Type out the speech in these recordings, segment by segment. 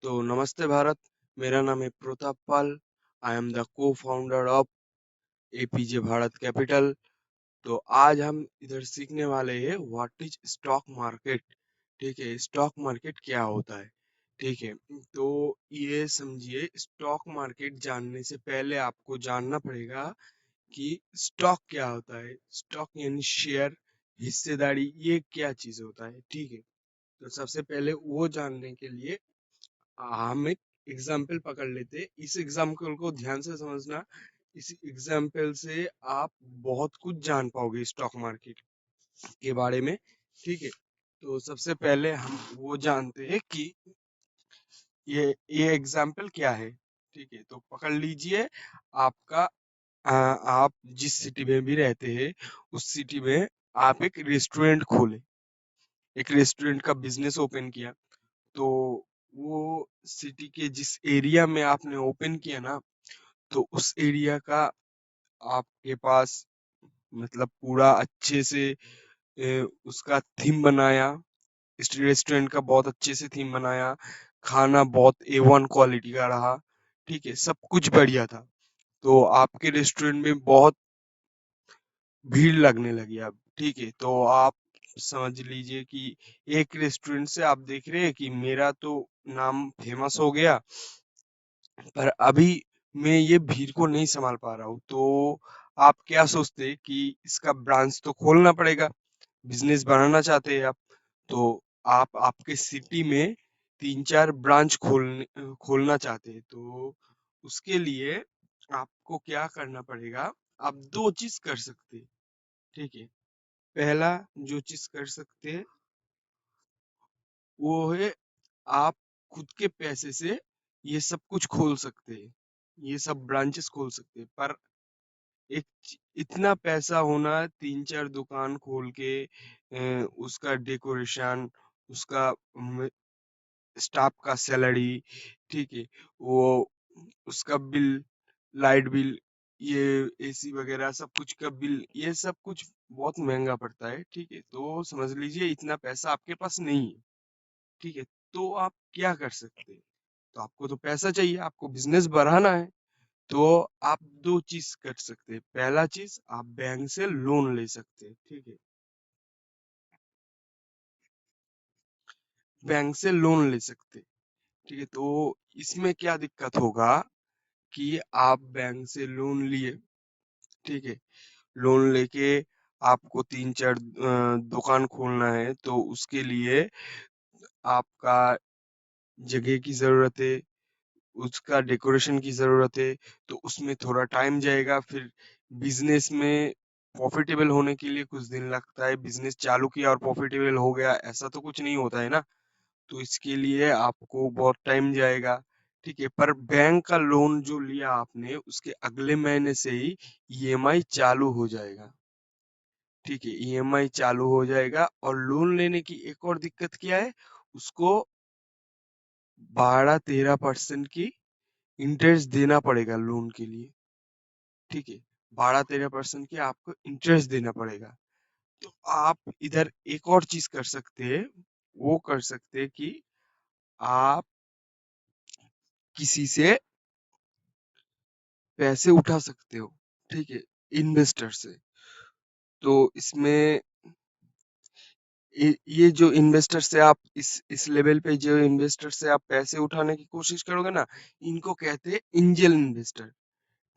तो नमस्ते भारत, मेरा नाम है Pratap Pal. I am the co-founder of APJ Bharat Capital. तो आज हम इधर सीखने वाले हैं व्हाट इज स्टॉक मार्केट। ठीक है, स्टॉक मार्केट क्या होता है। ठीक है, तो ये समझिए, स्टॉक मार्केट जानने से पहले आपको जानना पड़ेगा कि स्टॉक क्या होता है। स्टॉक यानी शेयर, हिस्सेदारी, ये क्या चीज होता है। ठीक है, तो सबसे पहले वो जानने के लिए हम एक एग्जाम्पल पकड़ लेते हैं। इस एग्जाम्पल को ध्यान से समझना। इस एग्जाम्पल से आप बहुत कुछ जान पाओगे स्टॉक मार्केट के बारे में। ठीक है, तो सबसे पहले हम वो जानते हैं कि ये एग्जाम्पल क्या है। ठीक है, तो पकड़ लीजिए आपका आप जिस सिटी में भी रहते हैं उस सिटी में आप एक रेस्टोरेंट खोले, एक रेस्टोरेंट का बिजनेस ओपन किया। तो वो सिटी के जिस एरिया में आपने ओपन किया ना, तो उस एरिया का आपके पास मतलब पूरा अच्छे से उसका थीम बनाया। इस रेस्टोरेंट का बहुत अच्छे से थीम बनाया। खाना बहुत A1 क्वालिटी का रहा। ठीक है, सब कुछ बढ़िया था। तो आपके रेस्टोरेंट में बहुत भीड़ लगने लगी अब। ठीक है, तो आप समझ लीजिए कि एक रेस्टोरेंट से आप देख रहे हैं कि मेरा तो नाम फेमस हो गया, पर अभी मैं ये भीड़ को नहीं संभाल पा रहा हूँ। तो आप क्या सोचते हैं कि इसका ब्रांच तो खोलना पड़ेगा, बिजनेस बनाना चाहते हैं आप। तो आप आपके सिटी में 3-4 ब्रांच खोलना चाहते हैं। तो उसके लिए आपको क्या करना पड़ेगा, आप दो चीज कर सकते हैं। ठीक है, पहला जो चीज कर सकते हैं वो है आप खुद के पैसे से ये सब कुछ खोल सकते हैं, ये सब ब्रांचेस खोल सकते हैं। पर इतना पैसा होना, 3-4 दुकान खोल के उसका डेकोरेशन, उसका स्टाफ का सैलरी, ठीक है, वो उसका बिल, लाइट बिल, ये एसी वगैरह सब कुछ का बिल, ये सब कुछ बहुत महंगा पड़ता है। ठीक है, तो समझ लीजिए इतना पैसा आपके पास नहीं है। ठीक है, तो आप क्या कर सकते हैं। तो आपको तो पैसा चाहिए, आपको बिजनेस बढ़ाना है। तो आप दो चीज कर सकते हैं। पहला चीज, आप बैंक से लोन ले सकते हैं। ठीक है, बैंक से लोन ले सकते हैं। ठीक है, तो इसमें क्या दिक्कत होगा कि आप बैंक से लोन लिए। ठीक है, लोन लेके आपको 3-4 दुकान खोलना है, तो उसके लिए आपका जगह की जरूरत है, उसका डेकोरेशन की जरूरत है। तो उसमें थोड़ा टाइम जाएगा। फिर बिजनेस में प्रॉफिटेबल होने के लिए कुछ दिन लगता है। बिजनेस चालू किया और प्रॉफिटेबल हो गया, ऐसा तो कुछ नहीं होता है ना। तो इसके लिए आपको बहुत टाइम जाएगा। ठीक है, पर बैंक का लोन जो लिया आपने, उसके अगले महीने से ही ईएमआई चालू हो जाएगा। ठीक है, ईएमआई चालू हो जाएगा। और लोन लेने की एक और दिक्कत क्या है, उसको 12-13% की इंटरेस्ट देना पड़ेगा लोन के लिए। ठीक है, 12-13% की आपको इंटरेस्ट देना पड़ेगा। तो आप इधर एक और चीज कर सकते हैं, वो कर सकते हैं कि आप किसी से पैसे उठा सकते हो। ठीक है, इन्वेस्टर से। तो इसमें ये जो इन्वेस्टर से आप इस लेवल पे जो इन्वेस्टर से आप पैसे उठाने की कोशिश करोगे ना, इनको कहते हैं एंजल इन्वेस्टर।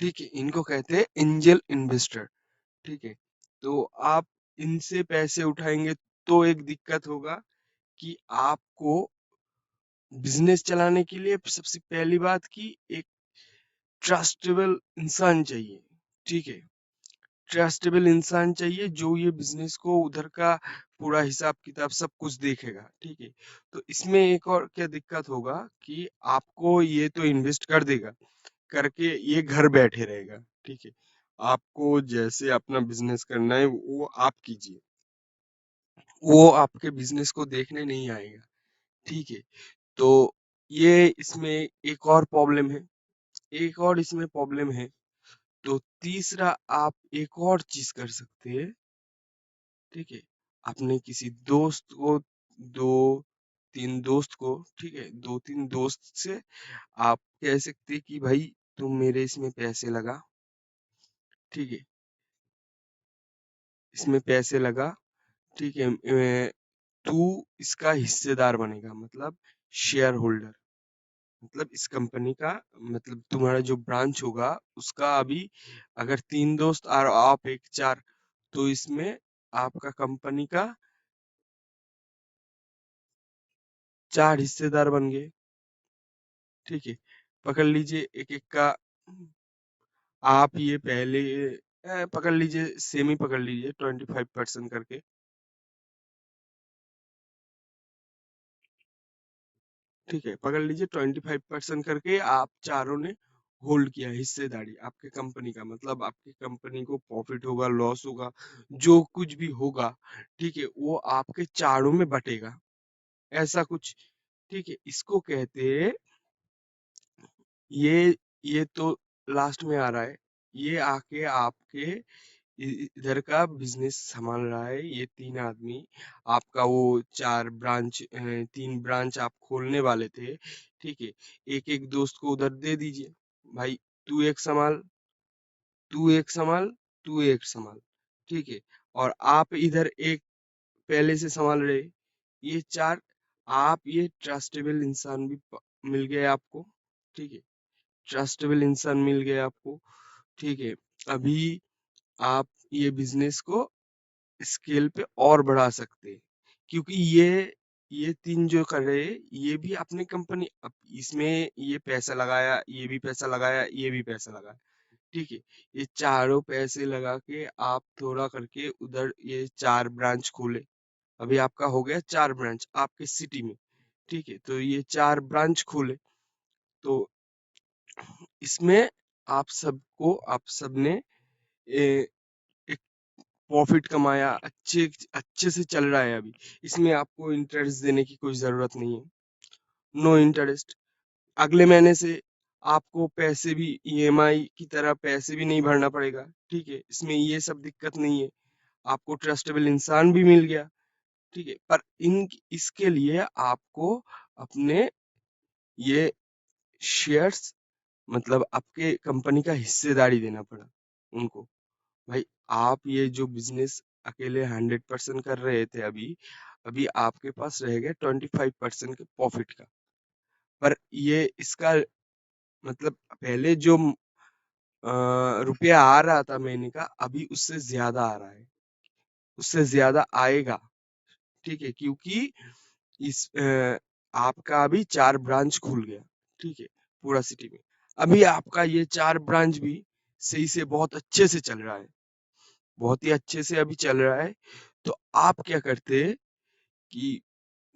ठीक है, इनको कहते हैं एंजल इन्वेस्टर। ठीक है, तो आप इनसे पैसे उठाएंगे तो एक दिक्कत होगा कि आपको बिजनेस चलाने के लिए सबसे पहली बात की एक ट्रस्टेबल इंसान चाहिए। ठीक है, ट्रस्टेबल इंसान चाहिए जो ये बिजनेस को उधर का पूरा हिसाब किताब सब कुछ देखेगा। ठीक है, तो इसमें एक और क्या दिक्कत होगा कि आपको ये तो इन्वेस्ट कर देगा, करके ये घर बैठे रहेगा। ठीक है, आपको जैसे अपना बिजनेस करना है वो आप कीजिए, वो आपके बिजनेस को देखने नहीं आएगा। ठीक है, तो ये इसमें एक और प्रॉब्लम है, एक और इसमें प्रॉब्लम है। तो तीसरा आप एक और चीज कर सकते हैं। ठीक है, अपने किसी दोस्त को दो, 3 दोस्त को, ठीक है, 2-3 दोस्त से आप कह सकते हैं कि भाई तुम मेरे इसमें पैसे लगा, ठीक है, इसमें पैसे लगा, ठीक है, तू इसका हिस्सेदार बनेगा, मतलब शेयर होल्डर, मतलब इस कंपनी का, मतलब तुम्हारा जो ब्रांच होगा उसका अभी अगर 3 दोस्त और आप एक 4, तो इसमें आपका कंपनी का 4 हिस्सेदार बन गए, ठीक है। पकड़ लीजिए एक-एक का, आप ये पहले पकड़ लीजिए, सेमी पकड़ लीजिए 25% करके, ठीक है, पकड़ लीजिए 25% करके आप चारों ने होल्ड किया हिस्सेदारी आपके कंपनी का, मतलब आपकी कंपनी को प्रॉफिट होगा, लॉस होगा, जो कुछ भी होगा, ठीक है, वो आपके चारों में बटेगा, ऐसा कुछ, ठीक है। इसको कहते हैं, ये तो लास्ट में आ रहा है, ये आके आपके इधर का बिजनेस संभाल रहा है, ये 3 आदमी, आपका वो 4 ब्रांच, 3 ब्रांच आप खोलने वाले थे, ठीक है, एक एक दोस्त को उधर दे दीजिए, भाई तू एक संभाल, तू एक संभाल, तू एक संभाल, ठीक है, और आप इधर एक पहले से संभाल रहे, ये 4, आप ये ट्रस्टेबल इंसान भी मिल गए आपको, ठीक है, ट्रस्टेबल इंसान मिल गए आपको, ठीक है। अभी आप ये बिजनेस को स्केल पे और बढ़ा सकते हैं, क्योंकि ये 3 जो कर रहे हैं, ये भी अपनी कंपनी, अब इसमें ये पैसा लगाया, ये भी पैसा लगाया, ये भी पैसा लगाया, ठीक है, ये चारों पैसे लगा के आप थोड़ा करके उधर ये 4 ब्रांच खोले, अभी आपका हो गया 4 ब्रांच आपके सिटी में, ठीक है, तो ये 4 ब्रांच खोले, तो इसमें आप सबने एक प्रॉफिट कमाया, अच्छे से चल रहा है अभी, इसमें आपको इंटरेस्ट देने की कोई जरूरत नहीं है, नो इंटरेस्ट, अगले महीने से आपको पैसे भी ईएमआई की तरह पैसे भी नहीं भरना पड़ेगा, ठीक है, इसमें ये सब दिक्कत नहीं है, आपको ट्रस्टेबल इंसान भी मिल गया, ठीक है, पर इन इसके लिए आपको अपने ये शेयर्स, मतलब आपके कंपनी का हिस्सेदारी देना पड़ा उनको, भाई आप ये जो बिजनेस अकेले 100% कर रहे थे, अभी अभी आपके पास रह गया 25% के प्रॉफिट का, पर ये इसका मतलब पहले जो रुपया आ रहा था महीने का, अभी उससे ज्यादा आ रहा है, उससे ज्यादा आएगा, ठीक है, क्योंकि इस आपका अभी 4 ब्रांच खुल गया, ठीक है, पूरा सिटी में, अभी आपका ये 4 ब्रांच भी सही से बहुत अच्छे से चल रहा है, बहुत ही अच्छे से अभी चल रहा है, तो आप क्या करते हैं कि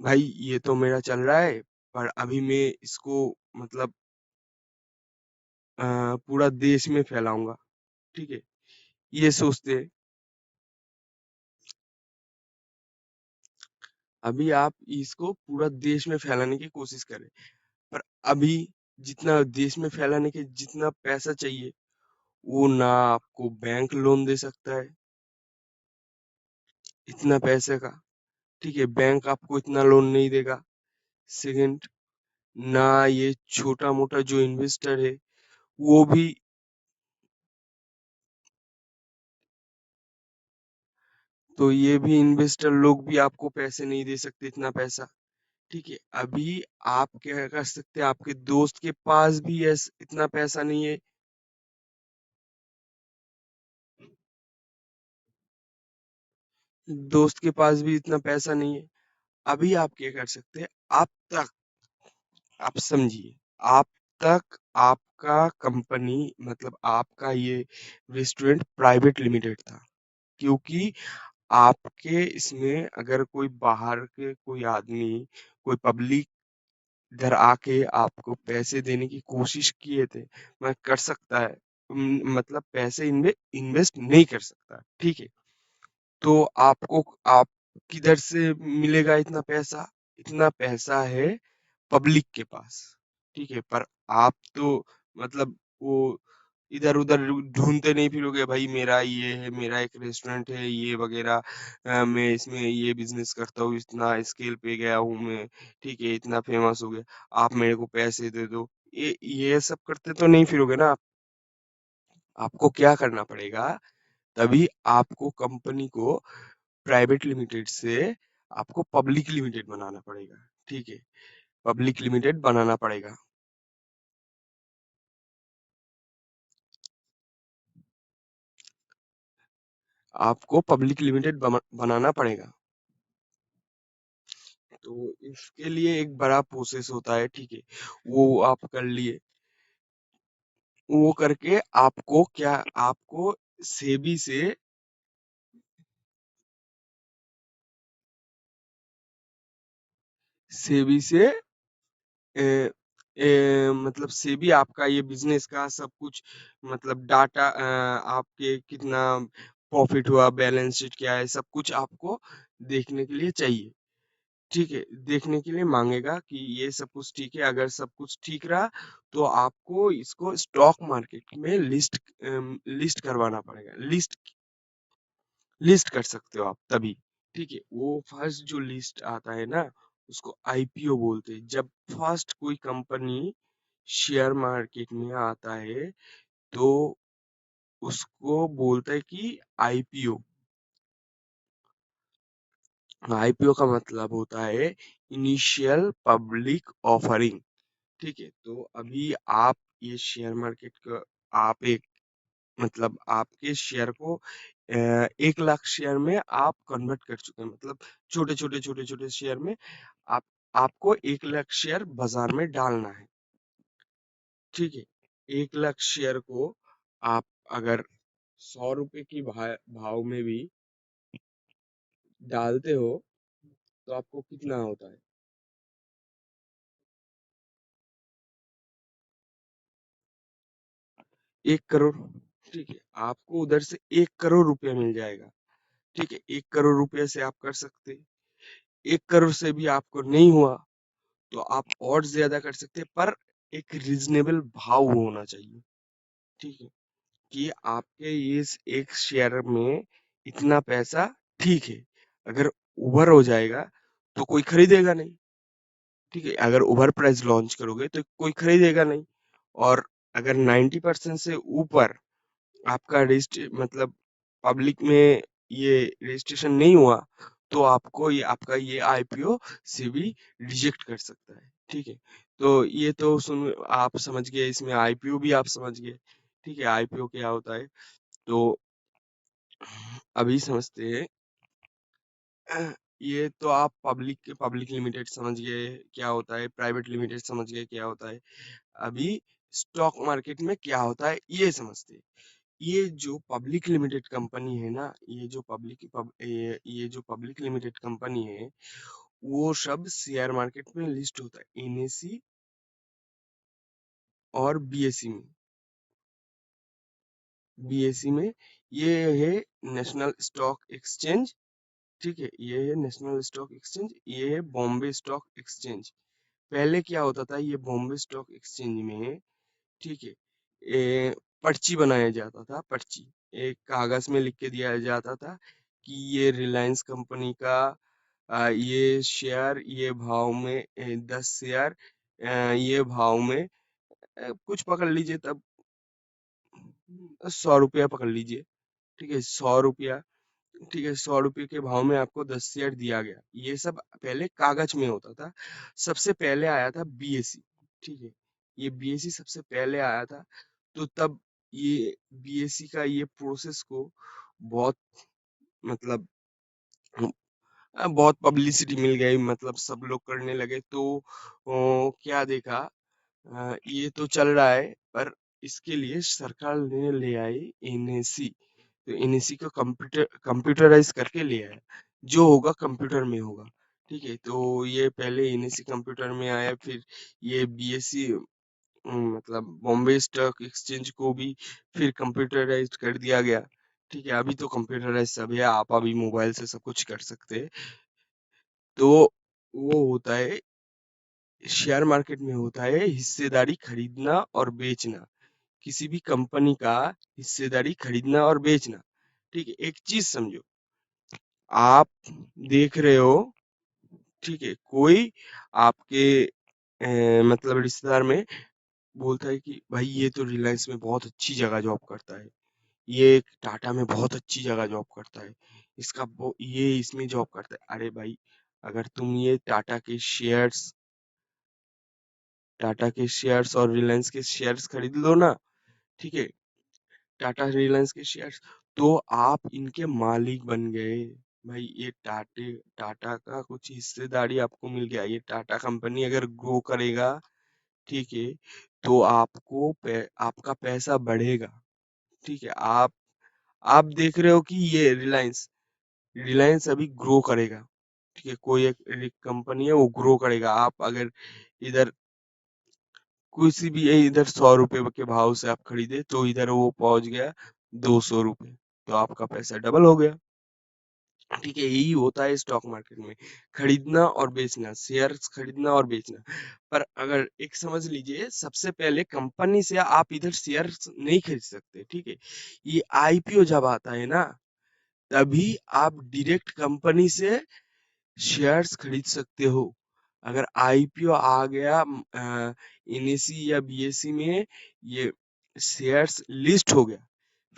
भाई ये तो मेरा चल रहा है, पर अभी मैं इसको मतलब पूरा देश में फैलाऊंगा, ठीक है, ये सोचते हैं, अभी आप इसको पूरा देश में फैलाने की कोशिश करें, पर अभी जितना देश में फैलाने के जितना पैसा चाहिए, वो ना आपको बैंक लोन दे सकता है इतना पैसे का, ठीक है, बैंक आपको इतना लोन नहीं देगा, सेकंड, ना ये छोटा मोटा जो इन्वेस्टर है वो भी, तो ये भी इन्वेस्टर लोग भी आपको पैसे नहीं दे सकते इतना पैसा, ठीक है, अभी आप क्या कर सकते हैं, आपके दोस्त के पास भी इतना पैसा नहीं है, दोस्त के पास भी इतना पैसा नहीं है, अभी आप क्या कर सकते हैं, आप तक, आप समझिए, आप तक आपका कंपनी, मतलब आपका ये रेस्टोरेंट प्राइवेट लिमिटेड था, क्योंकि आपके इसमें अगर कोई बाहर के कोई आदमी, कोई पब्लिक इधर आके आपको पैसे देने की कोशिश किए थे, मैं कर सकता है, मतलब पैसे इन्वेस्ट नहीं कर सकता, ठीक है, तो आपको आप किधर से मिलेगा इतना पैसा, इतना पैसा है पब्लिक के पास, ठीक है, पर आप तो मतलब वो इधर-उधर ढूँढते नहीं फिरोगे भाई मेरा ये है, मेरा एक रेस्टोरेंट है ये वग़ैरह, मैं इसमें ये बिज़नेस करता हूँ, इतना स्केल पे गया हूँ मैं, ठीक है, इतना फ़ेमस हो गया, आप मेरे को पैसे दे दो। ये सब करते तो नहीं फिरोगे ना आप। आपको क्या करना पड़ेगा, तभी आपको कंपनी को प्राइवेट लिमिटेड से आपको पब्लिक लिमिटेड बनाना पड़ेगा, ठीक है? पब्लिक लिमिटेड बनाना पड़ेगा। आपको पब्लिक लिमिटेड बनाना पड़ेगा। तो इसके लिए एक बड़ा प्रोसेस होता है, ठीक है? वो आप कर लिए। वो करके आपको क्या, आपको सेबी से सेबी से मतलब सेबी आपका ये बिजनेस का सब कुछ, मतलब डाटा, आपके कितना प्रॉफिट हुआ, बैलेंस शीट क्या है, सब कुछ आपको देखने के लिए चाहिए, ठीक है? देखने के लिए मांगेगा कि ये सब कुछ ठीक है। अगर सब कुछ ठीक रहा तो आपको इसको स्टॉक मार्केट में लिस्ट करवाना पड़ेगा। लिस्ट कर सकते हो आप तभी, ठीक है? वो फर्स्ट जो लिस्ट आता है ना, उसको आईपीओ बोलते हैं। जब फर्स्ट कोई कंपनी शेयर मार्केट में आता है तो उसको बोलता है कि आईपीओ। आईपीओ का मतलब होता है इनिशियल पब्लिक ऑफरिंग, ठीक है? तो अभी आप ये शेयर मार्केट का, आप एक, मतलब आपके शेयर को 1 लाख शेयर में आप कन्वर्ट कर चुके हैं, मतलब छोटे छोटे शेयर में आप, आपको 1 लाख शेयर बाजार में डालना है, ठीक है? 1 लाख शेयर को आप अगर 100 रुपए की भाव में भी डालते हो तो आपको कितना होता है? 1 करोड़, ठीक है? आपको उधर से 1 करोड़ रुपया मिल जाएगा, ठीक है? 1 करोड़ रुपये से आप कर सकते हैं। 1 करोड़ से भी आपको नहीं हुआ तो आप और ज्यादा कर सकते हैं, पर एक रीजनेबल भाव होना चाहिए, ठीक है? कि आपके इस एक शेयर में इतना पैसा, ठीक है? अगर ओवर हो जाएगा तो कोई खरीदेगा नहीं, ठीक है? अगर ओवर प्राइस लॉन्च करोगे तो कोई खरीदेगा नहीं। और अगर 90% से ऊपर आपका मतलब पब्लिक में ये रजिस्ट्रेशन नहीं हुआ तो आपको ये, आपका ये आईपीओ सेबी रिजेक्ट कर सकता है, ठीक है? तो ये तो सुन, आप समझ गए, इसमें आईपीओ भी आप समझ गए, ठीक है? आईपीओ क्या होता है तो अभी समझते हैं। ये तो आप पब्लिक लिमिटेड समझ गए क्या होता है, प्राइवेट लिमिटेड समझ गए क्या होता है। अभी स्टॉक मार्केट में क्या होता है ये समझते हैं। ये जो पब्लिक लिमिटेड कंपनी है ना, ये जो पब्लिक लिमिटेड कंपनी है, वो सब शेयर मार्केट में लिस्ट होता है, एनएसई और बीएसई में। बीएसई में ये है नेशनल स्टॉक एक्सचेंज, ठीक है? ये है नेशनल स्टॉक एक्सचेंज, ये है बॉम्बे स्टॉक एक्सचेंज। पहले क्या होता था, ये बॉम्बे स्टॉक एक्सचेंज में, ठीक है, पर्ची बनाया जाता था, पर्ची एक कागज में लिख के दिया जाता था कि ये रिलायंस कंपनी का ये शेयर ये भाव में, 10 शेयर ये भाव में, कुछ पकड़ लीजिए तब 100 रुपया पकड़ लीजिए, ठीक है? 100 रुपया, ठीक है? 100 रुपये के भाव में आपको 10 शेयर दिया गया। ये सब पहले कागज में होता था। सबसे पहले आया था बीएसई, ठीक है? ये बीएसई सबसे पहले आया था। तो तब ये बीएसई का ये प्रोसेस को बहुत, मतलब बहुत पब्लिसिटी मिल गई, मतलब सब लोग करने लगे तो क्या देखा, ये तो चल रहा है, पर इसके लिए सरकार ने ले आई एनएसी। तो एनएसी को कंप्यूटराइज करके ले आया, जो होगा कंप्यूटर में होगा, ठीक है? तो ये पहले एनएसी कंप्यूटर में आया, फिर ये बीएससी, मतलब बॉम्बे स्टॉक एक्सचेंज को भी फिर कंप्यूटराइज्ड कर दिया गया, ठीक है? अभी तो कंप्यूटराइज सब है, आप अभी मोबाइल से सब कुछ कर सकते हैं। तो वो होता है, शेयर मार्केट में होता है हिस्सेदारी खरीदना और बेचना, किसी भी कंपनी का हिस्सेदारी खरीदना और बेचना, ठीक है? एक चीज़ समझो, आप देख रहे हो, ठीक है? कोई आपके मतलब रिश्तेदार में बोलता है कि भाई ये तो रिलायंस में बहुत अच्छी जगह जॉब करता है, ये टाटा में बहुत अच्छी जगह जॉब करता है, इसका ये इसमें जॉब करता है। अरे भाई, अगर तुम ये टाटा के शेयर्स और रिलायंस के शेयर्स खरीद लो ना, ठीक है, टाटा रिलायंस के शेयर्स, तो आप इनके मालिक बन गए। भाई ये टाटा का कुछ हिस्सेदारी आपको मिल गया। ये टाटा कंपनी अगर ग्रो करेगा, ठीक है, तो आपका पैसा बढ़ेगा, ठीक है। आप देख रहे हो कि ये रिलायंस रिलायंस अभी ग्रो करेगा, ठीक है, कोई एक कंपनी है वो ग्रो करेगा। आप अगर इधर किसी भी इधर 100 रुपए के भाव से आप खरीदे, तो इधर वो पहुंच गया 200 रुपए, तो आपका पैसा डबल हो गया, ठीक है। यही होता है स्टॉक मार्केट में, खरीदना और बेचना, शेयर्स खरीदना और बेचना। पर अगर एक समझ लीजिए, सबसे पहले कंपनी से आप इधर शेयर्स नहीं खरीद सकते, ठीक है। ये आईपीओ जब आता है ना, तभी आप डायरेक्ट कंपनी से शेयर्स खरीद सकते हो। अगर आईपीओ आ गया एनएसई या बीएसई में, ये शेयर्स लिस्ट हो गया,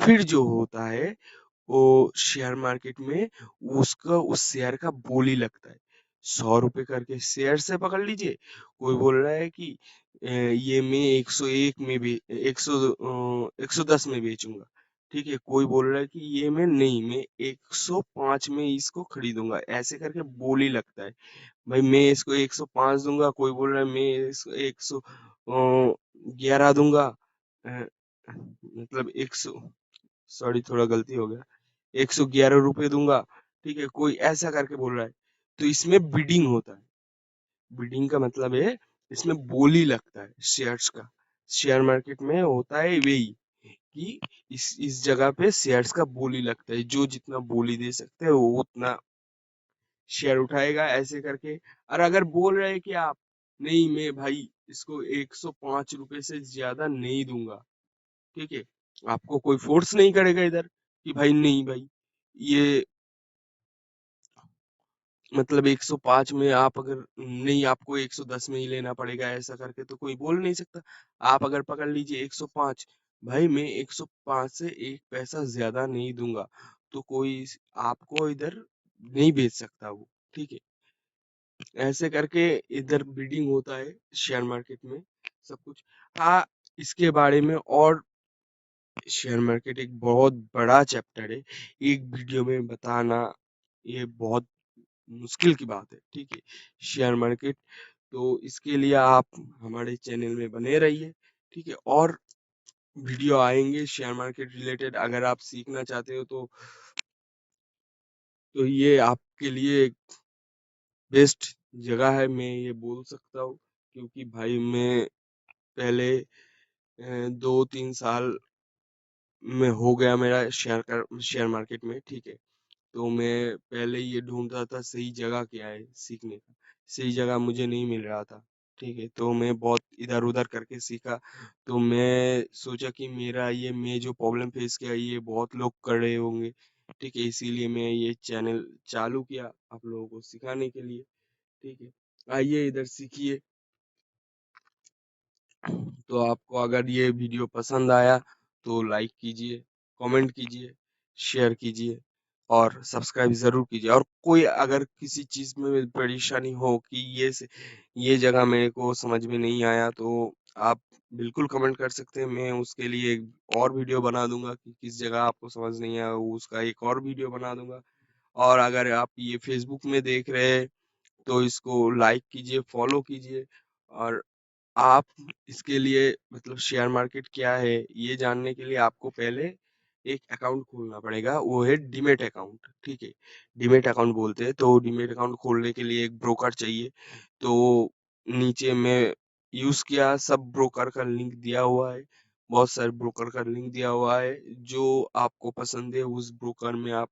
फिर जो होता है वो शेयर मार्केट में उसका उस शेयर का बोली लगता है। 100 रुपए करके शेयर से पकड़ लीजिए, कोई बोल रहा है कि ये मैं 101 में भी 110 में बेचूंगा, ठीक है। कोई बोल रहा है कि ये मैं 105 में इसको खरीदूंगा, ऐसे करके बोली लगता है। भाई मैं इसको 105 दूंगा, कोई बोल रहा है मैं इसको 111 दूंगा, अ, मतलब 100, सॉरी थोड़ा गलती हो गया, 111 रुपए दूंगा, ठीक है। कोई ऐसा करके बोल रहा है, तो इसमें बिडिंग होता है। बिडिंग का मतलब है इसमें बोली लगता है शेयर्स का। शेयर मार्केट में होता है वही, कि इस जगह पे शेयर्स का बोली लगता है, जो जितना बोली दे सकते हैं वो उतना शेयर उठाएगा, ऐसे करके। और अगर बोल रहे हैं कि आप नहीं, मैं भाई इसको 105 रुपए से ज्यादा नहीं दूंगा, ठीक है, आपको कोई फोर्स नहीं करेगा इधर कि भाई नहीं भाई, ये मतलब 105 में आप अगर नहीं, आपको 110 में ही लेना पड़ेगा, ऐसा करके तो कोई बोल नहीं सकता। आप अगर पकड़ लीजिए 105, भाई मैं 105 से एक पैसा ज्यादा नहीं दूंगा, तो कोई आपको इधर नहीं बेच सकता वो, ठीक है। ऐसे करके इधर बिडिंग होता है शेयर मार्केट में, सब कुछ। हाँ, इसके बारे में और, शेयर मार्केट एक बहुत बड़ा चैप्टर है, एक वीडियो में बताना ये बहुत मुश्किल की बात है, ठीक है, शेयर मार्केट। तो इसके लिए आप हमारे चैनल में बने रहिए, ठीक है। और वीडियो आएंगे शेयर मार्केट रिलेटेड, अगर आप सीखना चाहते हो तो ये आपके लिए बेस्ट जगह है, मैं ये बोल सकता हूँ। क्योंकि भाई मैं पहले 2-3 साल में हो गया मेरा शेयर मार्केट में, ठीक है। तो मैं पहले ये ढूंढता था सही जगह क्या है सीखने का, सही जगह मुझे नहीं मिल रहा था, ठीक है। तो मैं बहुत इधर उधर करके सीखा, तो मैं सोचा कि मेरा ये मैं जो प्रॉब्लम फेस किया ये बहुत लोग कर रहे होंगे, ठीक है। इसीलिए मैं ये चैनल चालू किया आप लोगों को सिखाने के लिए, ठीक है। आइए इधर सीखिए। तो आपको अगर ये वीडियो पसंद आया तो लाइक कीजिए, कमेंट कीजिए, शेयर कीजिए और सब्सक्राइब ज़रूर कीजिए। और कोई अगर किसी चीज़ में परेशानी हो कि ये जगह मेरे को समझ में नहीं आया, तो आप बिल्कुल कमेंट कर सकते हैं। मैं उसके लिए एक और वीडियो बना दूंगा कि किस जगह आपको समझ नहीं आया, उसका एक और वीडियो बना दूंगा। और अगर आप ये फेसबुक में देख रहे हैं तो इसको लाइक कीजिए, फॉलो कीजिए। और आप इसके लिए मतलब शेयर मार्केट क्या है ये जानने के लिए आपको पहले एक अकाउंट खोलना पड़ेगा, वो है डीमेट अकाउंट, ठीक है। डीमेट अकाउंट बोलते हैं। तो डीमेट अकाउंट खोलने के लिए एक ब्रोकर चाहिए। तो नीचे में यूज किया, सब ब्रोकर का लिंक दिया हुआ है, बहुत सारे ब्रोकर का लिंक दिया हुआ है। जो आपको पसंद है उस ब्रोकर में आप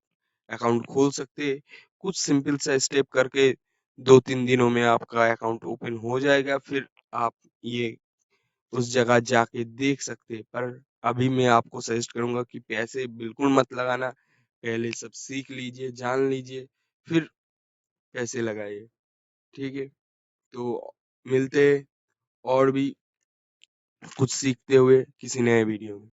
अकाउंट खोल सकते हैं। कुछ सिंपल सा स्टेप करके 2-3 दिनों में आपका अकाउंट ओपन हो जाएगा। फिर आप ये उस जगह जाके देख सकते। पर अभी मैं आपको सजेस्ट करूँगा कि पैसे बिल्कुल मत लगाना, पहले सब सीख लीजिए, जान लीजिए, फिर पैसे लगाइए, ठीक है? तो मिलते हैं और भी कुछ सीखते हुए किसी नए वीडियो में।